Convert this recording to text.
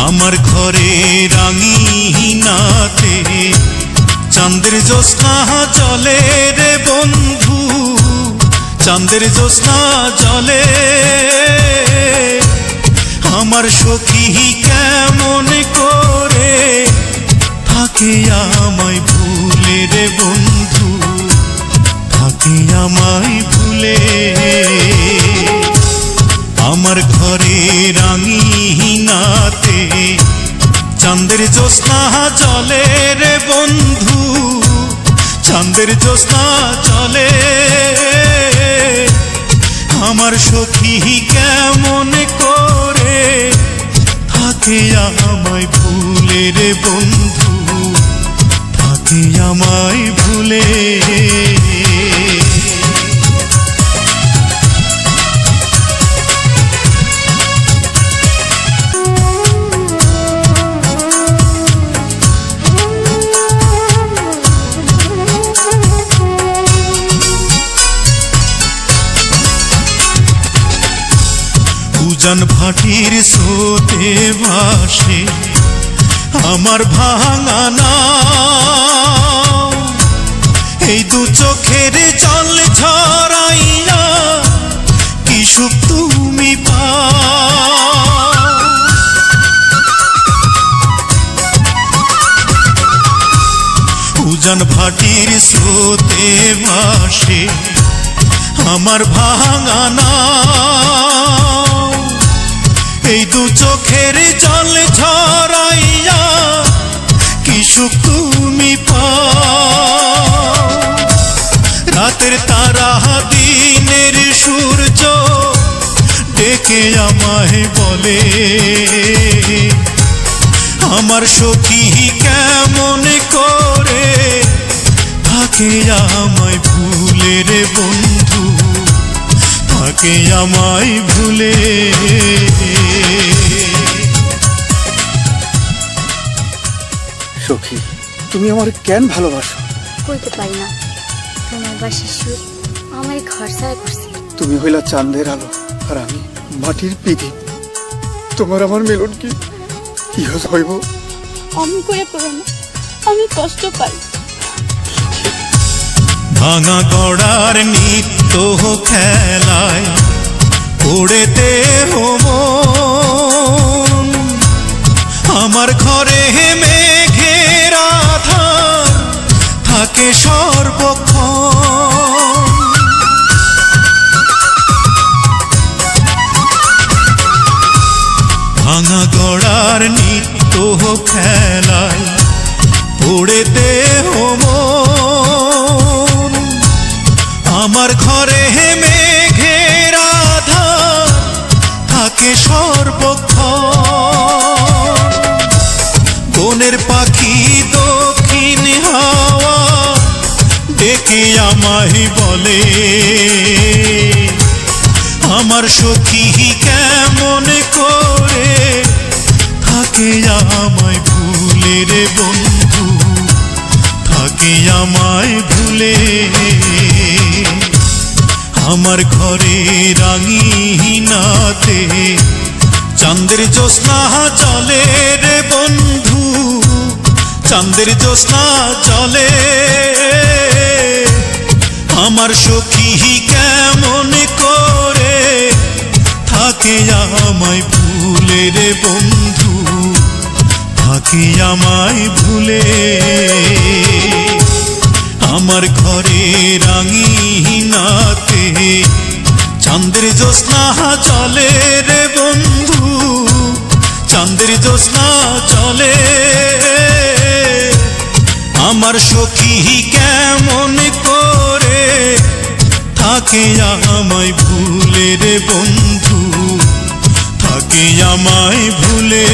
আমার ঘরে রাঙিনাতে চাঁদের জ্যোৎস্না জলে রে বন্ধু, চাঁদের জ্যোৎস্না জলে। আমার সখী কেমন করে থাকে আমায় ভুলে রে বন্ধু, থাকে আমায় ভুলে। আমার ঘরে রাঙিনাতে চাঁদের জ্যোৎস্না জলে রে বন্ধু, চাঁদের জ্যোৎস্না জলে। আমার সখী কেমন করে থাকে আমায় ভুলে রে বন্ধু, থাকে আমায় ভুলে। উজান ভাটির স্রোতে ভাসে আমার ভাঙা নাও, এই দু চোখের জল ঝরাইয়া কি সুখ তুমি পাও। উজান ভাটির স্রোতে ভাসে আমার ভাঙা নাও, এই দু চোখের জল ঝরাইয়া কি সুখ তুমি পাও। রাতের তারা দিনের সূর্য ডেকে আমায় বলে, আমার সখী কেমন করে থাকে আমায় ভুলে রে বন্ধু, থাকে আমায় ভুলে। সখী, তুমি আমার কেন ভালোবাসো? কইতে পারি না, তোমার বাসি সুর আমার ঘর ছাড়া করছে। তুমি হইলা চাঁদের আলো আর আমি মাটির প্রদীপ। তোমার আমার মিলন কি ইহজ হইব? আমি করে করো না, আমি কষ্ট পাই। ভাঙা গড়ার নিত্য খেলায় পড়েতে মন, আমার ঘরে মেঘের আধার থাকে সর্বক্ষণ। ভাঙা গড়ার নিত্য খেলায় পড়েতে মন, আমার ঘরে মেঘের আধার থাকে সর্বক্ষণ। বনের পাখি দক্ষিণ হাওয়া ডেকে আমায় বলে, আমার সখী কেমন করে থাকে আমায় ভুলে রে বন্ধু, থাকে আমায় ভুলে। আমার ঘরে রাঙিনাতে চাঁদের জ্যোৎস্না জলে রে বন্ধু, চাঁদের জ্যোৎস্না জলে। আমার সখী কেমন করে থাকে আমায় ভুলে রে বন্ধু, থাকে আমায় ভুলে। আমার ঘরে রাঙিনাতে চাঁদের জ্যোৎস্না জলে রে বন্ধু, চাঁদের জ্যোৎস্না জলে। আমার সখী কেমন করে থাকে আমায় ভুলে রে বন্ধু, থাকে আমায় ভুলে।